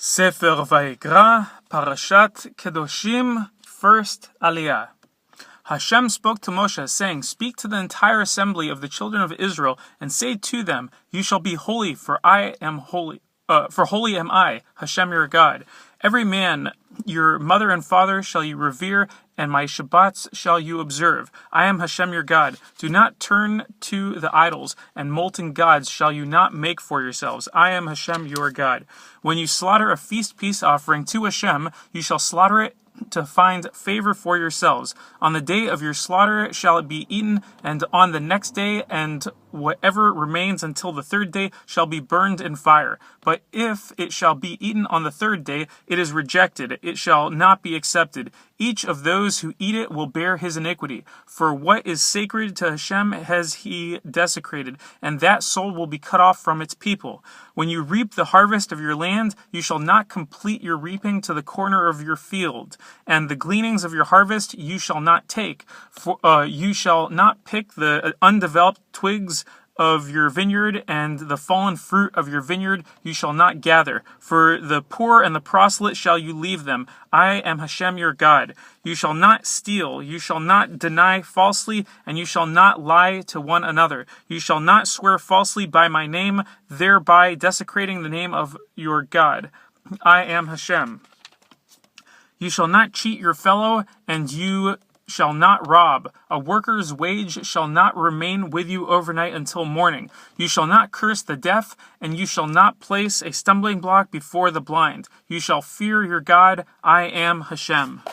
Sefer Vayikra, Parashat Kedoshim, first Aliyah. Hashem spoke to Moshe, saying, "Speak to the entire assembly of the children of Israel, and say to them, You shall be holy, for I am holy. For holy am I, Hashem your God. Every man, your mother and father shall you revere, and my Shabbats shall you observe. I am Hashem your God. Do not turn to the idols, and molten gods shall you not make for yourselves. I am Hashem your God. When you slaughter a feast peace offering to Hashem, you shall slaughter it to find favor for yourselves. On the day of your slaughter shall it be eaten, and on the next day, and whatever remains until the third day shall be burned in fire. But if it shall be eaten on the third day, it is rejected, it shall not be accepted. Each of those who eat it will bear his iniquity. For what is sacred to Hashem has he desecrated, and that soul will be cut off from its people. When you reap the harvest of your land, you shall not complete your reaping to the corner of your field, and the gleanings of your harvest you shall not take. For you shall not pick the undeveloped twigs of your vineyard, and the fallen fruit of your vineyard you shall not gather. For the poor and the proselyte shall you leave them. I am Hashem your God. You shall not steal, you shall not deny falsely, and you shall not lie to one another. You shall not swear falsely by my name, thereby desecrating the name of your God. I am Hashem. You shall not cheat your fellow, and you shall not rob. A worker's wage shall not remain with you overnight until morning. You shall not curse the deaf, and you shall not place a stumbling block before the blind. You shall fear your God. I am Hashem.